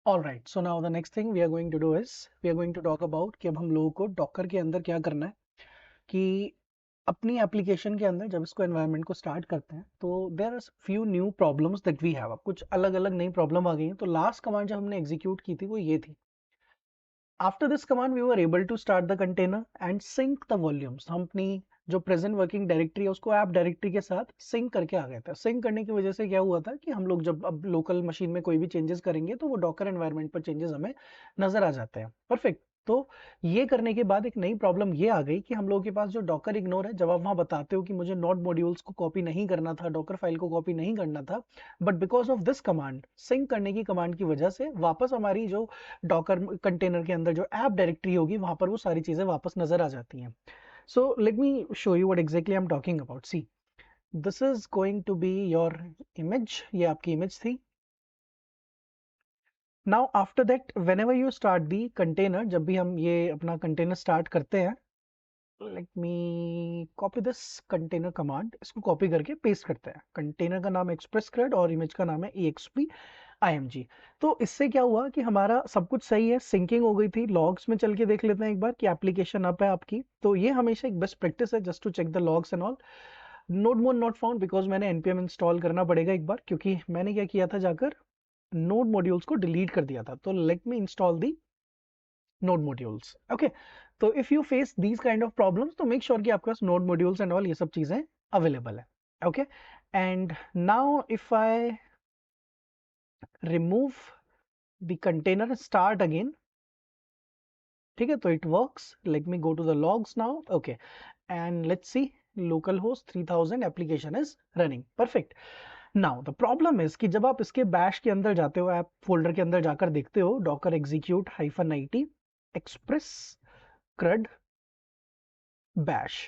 All right, so now the next thing we are going to do is we are going to talk about कि अब हम लोगों को Docker के अंदर क्या करना है कि अपनी एप्लीकेशन के अंदर जब इसको एनवायरनमेंट को स्टार्ट करते हैं तो there are few new problems that we have. अब कुछ अलग अलग नई प्रॉब्लम आ गई हैं। तो लास्ट कमांड जब हमने एग्जीक्यूट की थी वो ये थी, after this command we were able to start the container and sync the volumes. हम अपनी जो प्रेजेंट वर्किंग डायरेक्टरी है उसको ऐप डायरेक्टरी के साथ सिंक करके आ गए थे। सिंक करने की वजह से क्या हुआ था कि हम लोग जब अब लोकल मशीन में कोई भी चेंजेस करेंगे तो वो डॉकर एनवायरनमेंट पर चेंजेस हमें नजर आ जाते हैं। परफेक्ट। तो ये करने के बाद एक नई प्रॉब्लम ये आ गई कि हम लोगों के पास जो डॉकर इग्नोर है, जब आप वहां बताते हो कि मुझे नोड मॉड्यूल्स को कॉपी नहीं करना था, डॉकर फाइल को कॉपी नहीं करना था, but because of this command, sync करने की कमांड की वजह से वापस हमारी जो डॉकर कंटेनर के अंदर जो ऐप डायरेक्टरी होगी वहां पर वो सारी चीजें वापस नजर आ जाती हैं। So let me show you what exactly I am talking about. See, this is going to be your image. ये आपकी इमेज थी। Now after that whenever you start the container, जब भी हम ये अपना कंटेनर स्टार्ट करते हैं, let me copy this container command. इसको कॉपी करके पेस्ट करते हैं। कंटेनर का नाम एक्सप्रेस क्रेड और इमेज का नाम है EXP IMG। तो इससे क्या हुआ कि हमारा सब कुछ सही है, सिंकिंग हो गई थी। लॉग्स में चल के देख लेते हैं एक बार कि एप्लीकेशन अप है आपकी। तो ये हमेशा एक बेस्ट प्रैक्टिस है, just to check the logs and all. Node mode not found because मैंने npm इंस्टॉल करना पड़ेगा एक बार, क्योंकि मैंने क्या किया था, जाकर नोड मॉड्यूल्स को डिलीट कर दिया था। तो लेट मी इंस्टॉल दी node modules. Okay, तो if you face these kind of problems तो make sure कि आपके पास node modules and all ये सब चीजें available है। Okay, and now if I remove the container, start again, ठीक है, तो it works. Let me go to the logs now. Okay, and let's see, localhost 3000 application is running. Perfect. Now the problem is कि जब आप इसके bash के अंदर जाते हो, ऐप फोल्डर के अंदर जाकर देखते हो docker execute -it express crud bash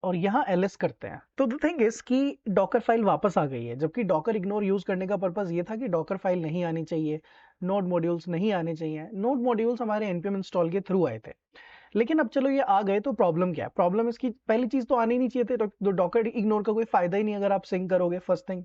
और यहाँ ls करते हैं, तो द थिंग इज कि डॉकर फाइल वापस आ गई है। जबकि डॉकर इग्नोर यूज करने का पर्पस ये था कि डॉकर फाइल नहीं आनी चाहिए, नोड मॉड्यूल्स नहीं आने चाहिए। नोड मॉड्यूल्स हमारे npm इंस्टॉल के थ्रू आए थे। लेकिन अब चलो ये आ गए तो प्रॉब्लम क्या है? प्रॉब्लम इसकी पहली चीज तो आनी नहीं चाहिए थे, तो डॉकर इग्नोर का कोई फायदा ही नहीं अगर आप सिंक करोगे, first thing.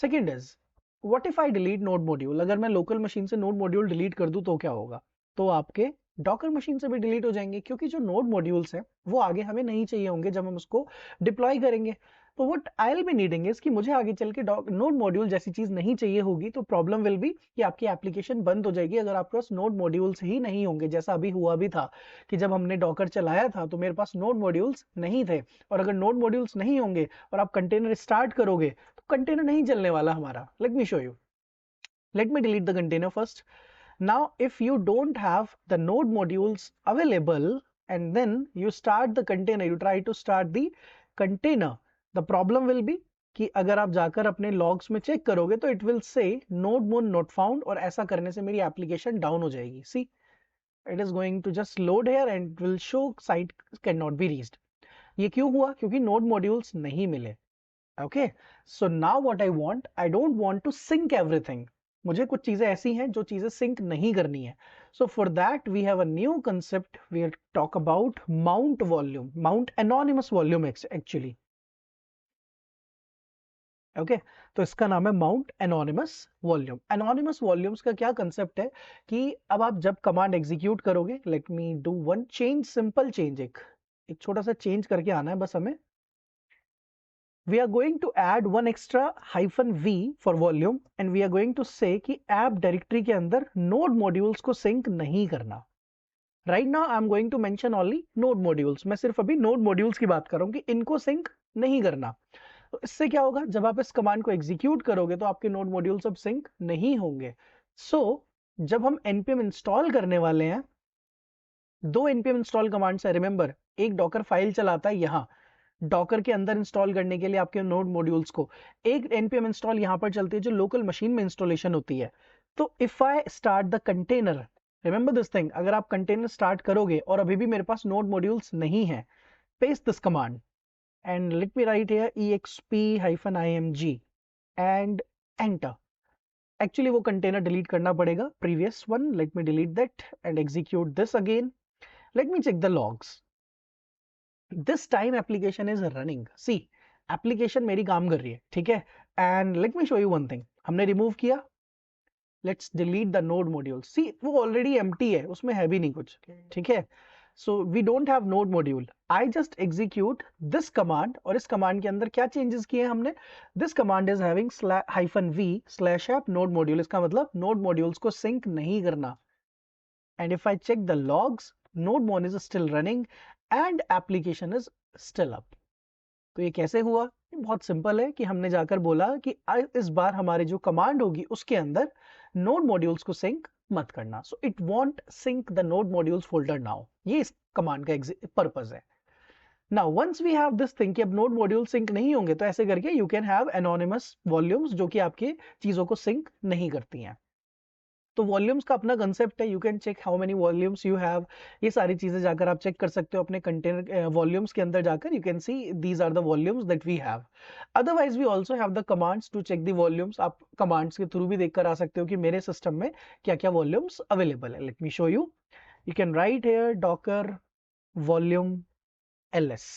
Second is, what if I delete node module? अगर मैं लोकल मशीन से नोड मॉड्यूल डिलीट कर दूं तो क्या होगा? तो आपके डॉकर मशीन से भी डिलीट हो जाएंगे, क्योंकि जो नोड मॉड्यूल्स हैं वो आगे हमें नहीं चाहिए होंगे जब हम उसको डिप्लॉय करेंगे। तो what I will be needing is कि मुझे आगे चल के नोड मॉड्यूल जैसी चीज नहीं चाहिए होगी। तो प्रॉब्लम विल बी कि आपकी एप्लीकेशन बंद हो जाएगी अगर आपके पास नोड मॉड्यूल्स ही नहीं होंगे, जैसा अभी हुआ भी था कि जब हमने डॉकर चलाया था तो मेरे पास नोड मॉड्यूल्स नहीं थे। और अगर नोड मॉड्यूल्स नहीं होंगे और आप कंटेनर स्टार्ट करोगे तो कंटेनर नहीं चलने वाला हमारा। Late me show you. Let me delete the container first. Now, if you don't have the node modules available and then you start the container, you try to start the container, the problem will be कि अगर आप जाकर अपने logs में check करोगे तो it will say node mode not found, और ऐसा करने से मेरी एप्लीकेशन डाउन हो जाएगी। See, it is going to just load here and will show site can not be reached. ये क्यों हुआ? क्योंकि नोड मॉड्यूल्स नहीं मिले। Okay, so now what I want, I don't want to sync everything. मुझे कुछ चीजें ऐसी हैं जो चीजें सिंक नहीं करनी है। So for that we have a new concept, we talk about mount volume, mount anonymous volume actually. Okay, तो इसका नाम है mount anonymous volume. Anonymous volumes का क्या कंसेप्ट है कि अब आप जब कमांड एग्जीक्यूट करोगे, let me do one change, simple change, एक छोटा सा चेंज करके आना है बस हमें। We are going to add one extra -v for volume and we are going to say कि app directory के अंदर node modules को sync नहीं करना। Right now I'm going to mention only node modules. मैं सिर्फ अभी node modules की बात कर रहा हूँ कि इनको sync नहीं करना। तो इससे क्या होगा, जब आप इस कमांड को एग्जीक्यूट करोगे तो आपके नोड मॉड्यूल्स अब सिंक नहीं होंगे। सो जब हम npm इंस्टॉल करने वाले हैं, दो npm इंस्टॉल कमांड्स है, रिमेंबर। एक डॉकर फाइल चलाता है यहाँ डॉकर के अंदर इंस्टॉल करने के लिए आपके नोड मॉड्यूल्स को, एक npm इंस्टॉल यहां पर चलती है जो लोकल मशीन में इंस्टॉलेशन होती है। तो if I start the container, remember this thing, अगर आप कंटेनर स्टार्ट करोगे और अभी भी मेरे पास नोड मॉड्यूल्स नहीं है, paste this command and let me write here exp-img and enter. Actually वो कंटेनर डिलीट करना पड़ेगा, previous one. Let me delete that and execute this again. Let me check the logs. This time application is running. See, application मेरी काम कर रही है, ठीक है। And let me show you one thing. हमने रिमूव किया, let's delete the node module. See वो ऑलरेडी एम्प्टी है, उसमें है भी नहीं कुछ, ठीक है। So we don't have node module. I just execute this command, और इस कमांड के अंदर क्या चेंजेस किए हमने? This command is having -v/app node module। इसका मतलब नोड मॉड्यूल्स को सिंक नहीं करना। And if I check the logs, node mon is still running and application is still up। तो ये कैसे हुआ? ये बहुत सिंपल है कि हमने जाकर बोला कि इस बार हमारी जो कमांड होगी उसके अंदर नोड मॉड्यूल्स को सिंक मत करना। So it won't sync the node modules folder now. ये इस कमांड का पर्पज है। Now once we have this thing कि अब नोड मॉड्यूल सिंक नहीं होंगे, तो ऐसे करके you can have anonymous volumes जो कि आपके चीजों को सिंक नहीं करती हैं। तो वॉल्यूम्स का अपना कंसेप्ट है। You can check how many volumes you have. ये सारी चीजें जाकर आप चेक कर सकते हो अपने कंटेनर वॉल्यूम्स के अंदर जाकर। You can see these are the volumes that we have. Otherwise we also have the commands to check the volumes. आप कमांड्स के थ्रू भी देखकर आ सकते हो कि मेरे सिस्टम में क्या क्या वॉल्यूम्स अवेलेबल है। Let me show you. You can write here docker volume ls।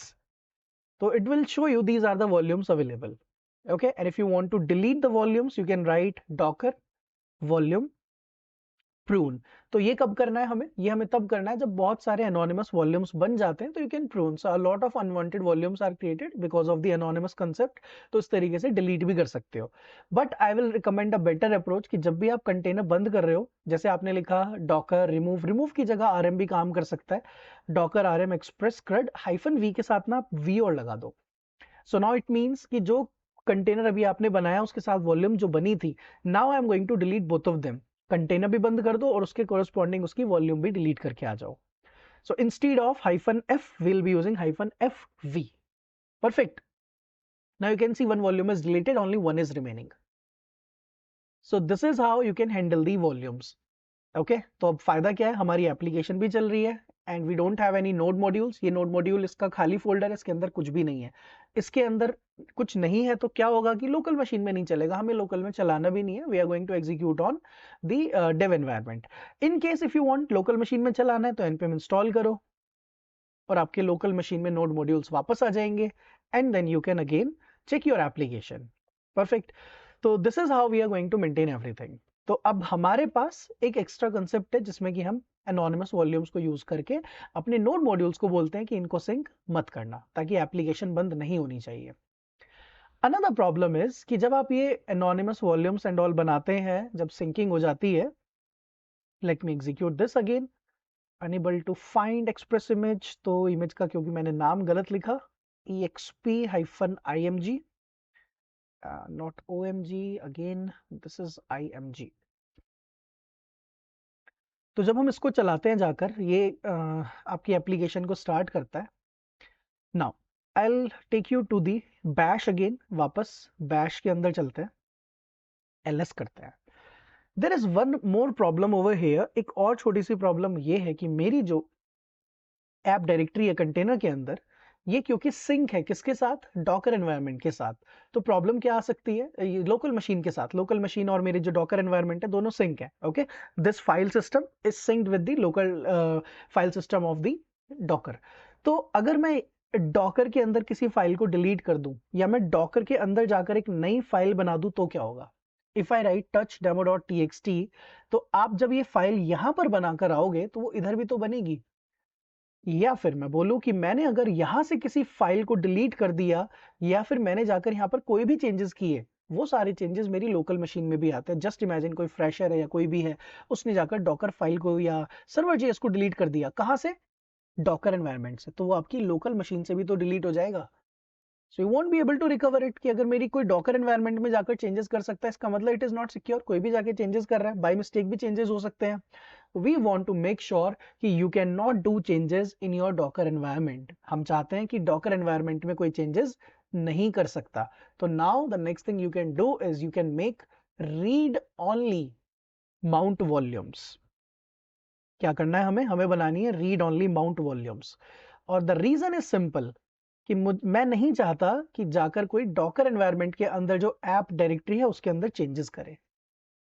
so it will show you these are the volumes available, okay। and if you want to delete the volumes, you can write docker volume prune। तो ये कब करना है हमें? ये हमें तब करना है जब बहुत सारे anonymous volumes बन जाते हैं, तो you can prune। so a lot of unwanted volumes are created because of the anonymous concept। तो इस तरीके से delete भी कर सकते हो। but I will recommend a better approach कि जब भी आप कंटेनर बंद कर रहे हो, जैसे आपने लिखा docker remove की जगह rm भी काम कर सकता है। docker rm express crud -v के साथ ना आप v और लगा दो। सो नाउ इट मीन्स कि जो कंटेनर अभी आपने बनाया उसके साथ वॉल्यूम जो बनी थी, now I am going to delete both of them. Container भी बंद कर दो और उसके कोरस्पॉन्डिंग उसकी वॉल्यूम भी डिलीट करके आ जाओ। So instead of -f we'll be using -fv। perfect। now you can see one volume is deleted, only one is remaining। so this is how you can handle the volumes। Okay तो अब फायदा क्या है? हमारी application भी चल रही है and we don't have any node modules. ये नोड मॉड्यूल इसका खाली फोल्डर है, इसके अंदर कुछ भी नहीं है। इसके अंदर कुछ नहीं है तो क्या होगा कि लोकल मशीन में नहीं चलेगा, हमें लोकल में चलाना भी नहीं है। We are going to execute on the dev environment. In case if you want local machine में चलाना है तो npm इंस्टॉल करो और आपके लोकल मशीन में नोड मॉड्यूल्स वापस आ जाएंगे and then you can again check your application. Perfect. तो this is how we are going to maintain everything. तो अब हमारे पास एक एक्स्ट्रा कंसेप्ट है जिसमें कि हम एनोनिमस वॉल्यूम्स को यूज करके अपने नोड मॉड्यूल्स को बोलते हैं कि इनको सिंक मत करना, ताकि एप्लीकेशन बंद नहीं होनी चाहिए। अनदर प्रॉब्लम इज कि जब आप ये एनोनिमस वॉल्यूम्स एंड ऑल बनाते हैं, जब सिंकिंग हो जाती है, let me execute this again. Unable to find express image, तो इमेज का क्योंकि मैंने नाम गलत लिखा, exp-img, not omg, again this is img। तो जब हम इसको चलाते हैं जाकर, ये आपकी एप्लीकेशन को स्टार्ट करता है। Now I will take you to the bash again. वापस बैश के अंदर चलते हैं, ls करते हैं। There is one more problem over here. एक और छोटी सी प्रॉब्लम ये है कि मेरी जो ऐप डायरेक्टरी है कंटेनर के अंदर, ये क्योंकि सिंक है किसके साथ? डॉकर एनवायरनमेंट के साथ। तो प्रॉब्लम क्या आ सकती है? ये लोकल मशीन के साथ, लोकल मशीन और मेरी जो डॉकर एनवायरनमेंट है दोनों सिंक है। Okay, this file system is synced with the local file system of the Docker. तो अगर मैं डॉकर के अंदर किसी फाइल को डिलीट कर दूं या मैं डॉकर के अंदर जाकर एक नई फाइल बना दूं तो क्या होगा? If I right touch demo.txt, तो आप जब ये फाइल यहां पर बनाकर आओगे तो वो इधर भी तो बनेगी। या फिर मैं बोलूं कि मैंने अगर यहां से किसी फाइल को डिलीट कर दिया या फिर मैंने जाकर यहां पर कोई भी चेंजेस किए, वो सारे चेंजेस मेरी लोकल मशीन में भी आते हैं। जस्ट इमेजिन कोई फ्रेशर है या कोई भी है, उसने जाकर डॉकर फाइल को या सर्वर जेएस को डिलीट कर दिया। कहां से? डॉकर एनवायरनमेंट से। तो वो आपकी लोकल मशीन से भी तो डिलीट हो जाएगा। So you won't be able to recover it. कि अगर मेरी कोई डॉकर एनवायरनमेंट में जाकर चेंजेस कर सकता है, इसका मतलब इट इज नॉट सिक्योर। कोई भी जाकर चेंजेस कर रहा है, बाय मिस्टेक भी चेंजेस हो सकते हैं। we want to make sure कि you cannot do changes in your docker environment। हम चाहते हैं कि docker environment में कोई changes नहीं कर सकता। तो now the next thing you can do is you can make read only mount volumes। क्या करना है हमें? हमें बनानी है read only mount volumes। और the reason is simple कि मैं नहीं चाहता कि जाकर कोई docker environment के अंदर जो app directory है उसके अंदर changes करे।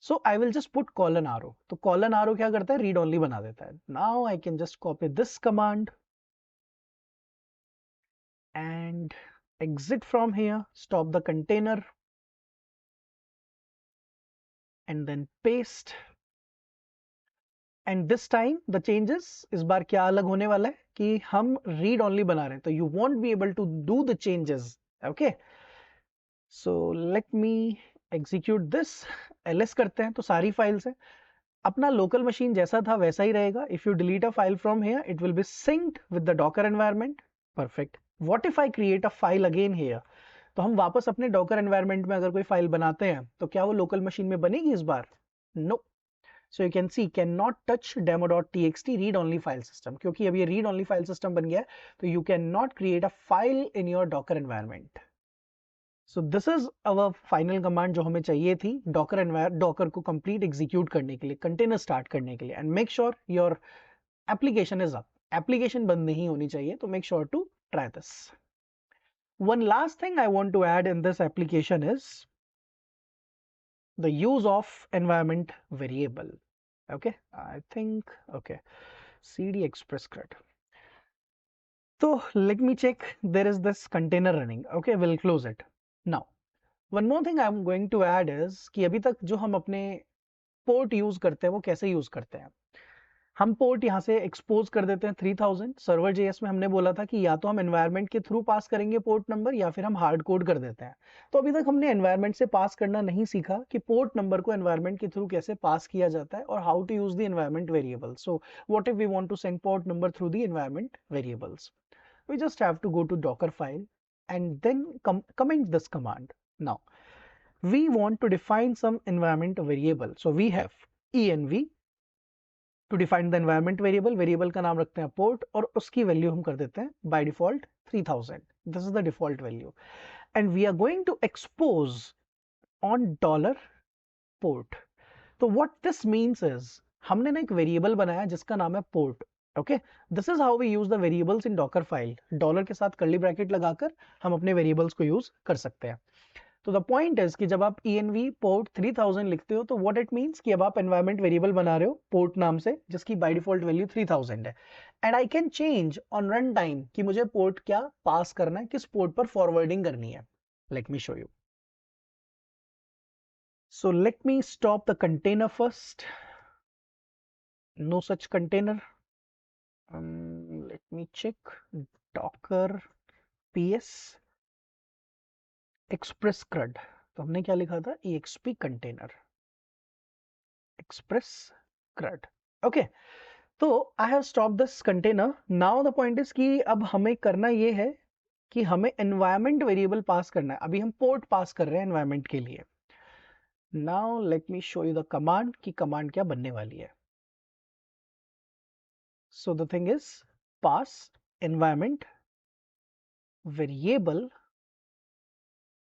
So I will just put colon arrow। तो colon arrow क्या करता है? read only बना देता है। Now I can just copy this command and exit from here, stop the container and then paste, and this time the changes, इस बार क्या अलग होने वाला है कि हम रीड ओनली बना रहे हैं, तो you won't be able to do the changes. Okay, so let me execute this. ls करते हैं तो सारी फाइल्स है. अपना लोकल मशीन जैसा था वैसा ही रहेगा. If you delete a file from here it will be synced with the Docker environment. Perfect. What if I create a file again here? तो हम वापस अपने डॉकर एनवायरनमेंट में अगर कोई फाइल बनाते हैं तो क्या वो लोकल मशीन में बनेगी इस बार? No. So you can see can not touch demo.txt read only file system, क्योंकि अब ये रीड ओनली फाइल सिस्टम बन गया है, तो you can not create a file in your Docker environment. So this is our final command जो हमें चाहिए थी डॉकर को कंप्लीट एग्जीक्यूट करने के लिए, कंटेनर स्टार्ट करने के लिए. And make sure your application is up. Application बंद नहीं होनी चाहिए, तो make sure to try this. One last thing I want to add in this application is the use of environment variable. Okay, I think, okay, cd express cred. So let me check, there is this container running. Okay, we'll close it. Now one more thing I'm going to add is कि अभी तक जो हम अपने port use करते हैं वो कैसे यूज करते हैं. हम पोर्ट यहाँ से एक्सपोज कर देते हैं 3000. सर्वर जेएस में हमने बोला था कि या तो हम एनवायरनमेंट के थ्रू पास करेंगे पोर्ट नंबर या फिर हम हार्ड कोड कर देते हैं. तो अभी तक हमने एनवायरनमेंट से पास करना नहीं सीखा कि पोर्ट नंबर को एनवायरनमेंट के थ्रू कैसे पास किया जाता है और how to use the environment variable. So what if we want to send port number through the environment variables? We just have to go to Docker file and then comment this command. Now we want to define some environment variable. So we have env to define the environment variable. Variable का नाम रखते हैं port और उसकी value हम कर देते हैं by default 3000. This is the default value and we are going to expose on $port. तो what this means is हमने ना एक वेरिएबल बनाया जिसका नाम है port. Okay, this is how we use the variables in Docker file. Dollar के साथ कर्ली ब्रैकेट लगाकर हम अपने वेरिएबल्स को यूज कर सकते हैं. तो द पॉइंट इज कि जब आप env पोर्ट 3000 लिखते हो तो व्हाट इट मींस कि अब आप एनवायरनमेंट वेरिएबल बना रहे हो पोर्ट नाम से जिसकी बाय डिफॉल्ट वैल्यू 3000 है. And I can change on run time कि मुझे पोर्ट क्या पास करना है, किस पोर्ट पर फॉरवर्डिंग करनी है. Let me show you. So let me stop the container first. No such container. Let me check. Docker ps express crud. तो हमने क्या लिखा था? exp container express crud. Okay, तो I have stopped this container. Now the point is कि अब हमें करना ये है कि हमें environment variable पास करना है. अभी हम port पास कर रहे हैं environment के लिए. Now let me show you the command कि command क्या बनने वाली है. So the thing is pass environment variable,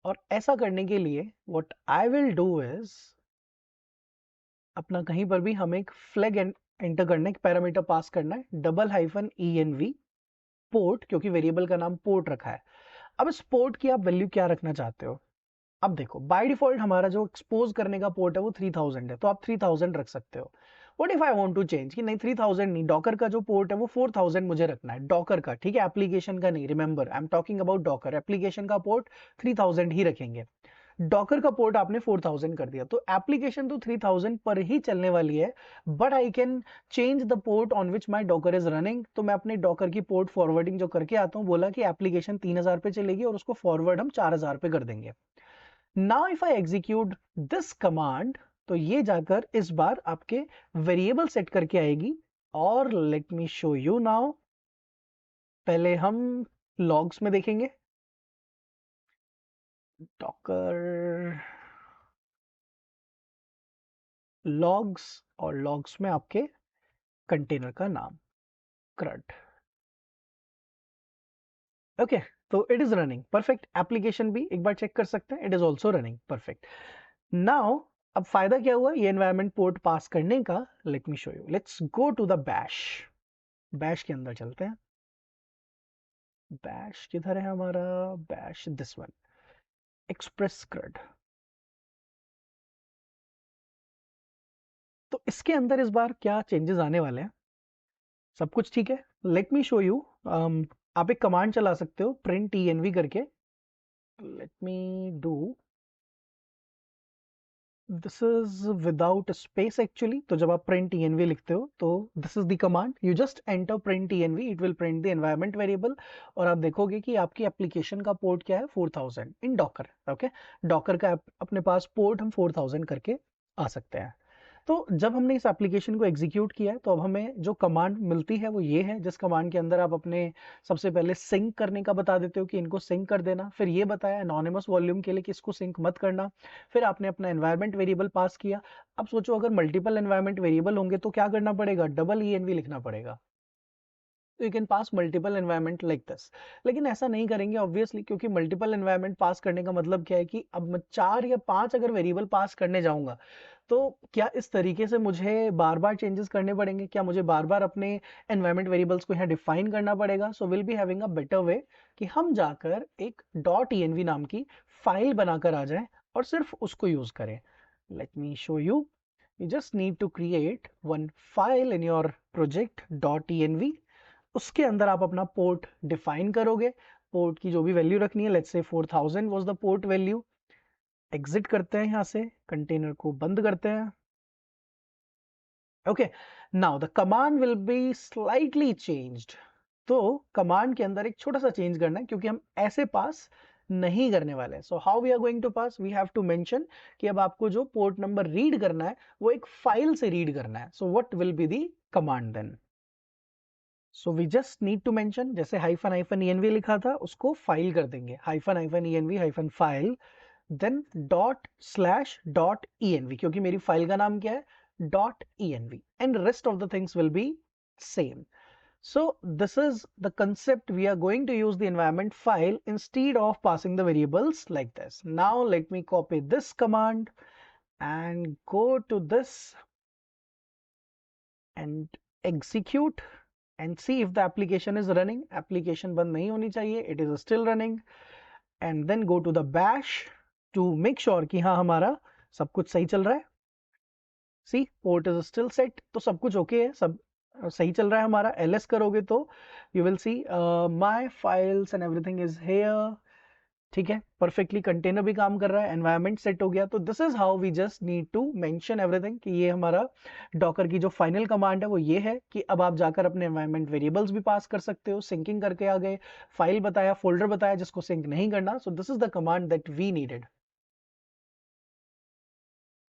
और ऐसा करने के लिए what I will do is अपना कहीं पर भी हमें एक फ्लैग एंटर करना है, एक पैरामीटर पास करना है $-env पोर्ट, क्योंकि वेरिएबल का नाम पोर्ट रखा है. अब इस पोर्ट की आप वैल्यू क्या रखना चाहते हो? अब देखो बाय डिफॉल्ट हमारा जो एक्सपोज करने का पोर्ट है वो 3000 है, तो आप 3000 रख सकते हो. What if I want to change कि नहीं 3000 नहीं, डॉकर का जो पोर्ट है वो 4000 मुझे रखना है, डॉकर का, ठीक है, एप्लीकेशन का नहीं. Remember I am talking about Docker. Application का पोर्ट 3000 ही रखेंगे. डॉकर का पोर्ट आपने 4000 कर दिया, तो एप्लीकेशन तो 3000 पर ही चलने वाली है, but I can change the port on which my Docker is running. तो मैं अपने डॉकर की पोर्ट फॉरवर्डिंग जो करके आता हूँ, बोला कि एप्लीकेशन 3000 पे चलेगी और उसको फॉरवर्ड हम 4000 पे कर देंगे. Now if I execute this command, तो ये जाकर इस बार आपके वेरिएबल सेट करके आएगी. और late me show you now. पहले हम लॉग्स में देखेंगे. डॉकर लॉग्स, और लॉग्स में आपके कंटेनर का नाम crud. ओके, तो it is running perfect. Application भी एक बार चेक कर सकते हैं, it is also running perfect. Now अब फायदा क्या हुआ ये एनवायरनमेंट पोर्ट पास करने का? Let me show you. Let's go to the bash. Bash के अंदर चलते हैं. बैश किधर है हमारा? Bash this one, express cred. तो इसके अंदर इस बार क्या चेंजेस आने वाले हैं? सब कुछ ठीक है. Let me show you. आप एक कमांड चला सकते हो प्रिंट env करके. Late me do this is without space actually. तो जब आप प्रिंट env लिखते हो तो this is the command, you just enter print env, it will print the environment variable. और आप देखोगे कि आपकी एप्लीकेशन का पोर्ट क्या है, 4000 इन डॉकर। ओके, डॉकर का अपने पास पोर्ट हम 4000 करके आ सकते हैं। तो जब हमने इस एप्लीकेशन को एग्जीक्यूट किया है तो अब हमें जो कमांड मिलती है वो ये है, जिस कमांड के अंदर आप अपने सबसे पहले सिंक करने का बता देते हो कि इनको सिंक कर देना, फिर ये बताया एनोनिमस वॉल्यूम के लिए कि इसको सिंक मत करना, फिर आपने अपना एनवायरमेंट वेरिएबल पास किया। अब सोचो अगर मल्टीपल एनवायरमेंट वेरिएबल होंगे तो क्या करना पड़ेगा, डबल env लिखना पड़ेगा। तो you can pass multiple environment like this. लेकिन ऐसा नहीं करेंगे ऑब्वियसली, क्योंकि मल्टीपल एनवायरमेंट पास करने का मतलब क्या है कि अब मैं 4 या 5 अगर वेरिएबल पास करने जाऊंगा तो क्या इस तरीके से मुझे बार बार चेंजेस करने पड़ेंगे, क्या मुझे बार बार अपने एनवायरमेंट वेरिएबल्स को यहाँ डिफाइन करना पड़ेगा। So will be having a better way कि हम जाकर एक डॉट env नाम की फाइल बनाकर आ जाए और सिर्फ उसको यूज करें। Late me show you. You just need to create one file in your project .env। उसके अंदर आप अपना पोर्ट डिफाइन करोगे, पोर्ट की जो भी वैल्यू रखनी है, let's say 4000 was the port value. Exit करते हैं यहाँ से, कंटेनर को बंद करते हैं। Okay, now the command will be slightly changed. तो कमांड के अंदर एक छोटा सा चेंज करना है, क्योंकि हम ऐसे पास नहीं करने वाले हैं। So how we are going to pass, we have to mention कि अब आपको जो पोर्ट नंबर रीड करना है वो एक फाइल से रीड करना है। So what will be the command then. So we just need to mention, जैसे हाइफन हाइफन env लिखा था उसको फाइल कर देंगे, hyphen hyphen env hyphen file, then dot slash dot env, क्योंकि मेरी फाइल का नाम क्या है, dot env, and rest of the things will be same. So this is the concept. We are going to use the environment file instead of passing the variables like this. Now let me copy this command and go to this and execute and see if the application is running. Application बंद नहीं होनी चाहिए, it is still running। and then go to the bash to make sure कि हाँ हमारा सब कुछ सही चल रहा है। सी पोर्ट इज स्टिल सेट, तो सब कुछ ओके है, सब सही चल रहा है हमारा। ls करोगे तो you will see my files and everything is here. ठीक है, परफेक्टली कंटेनर भी काम कर रहा है, एनवायरनमेंट सेट हो गया। तो this is how we just need to mention everything कि ये हमारा डॉकर की जो फाइनल कमांड है वो ये है कि अब आप जाकर अपने एनवायरनमेंट वेरिएबल्स भी पास कर सकते हो, सिंकिंग करके आ गए, फाइल बताया, फोल्डर बताया जिसको सिंक नहीं करना। So this is the command that we needed.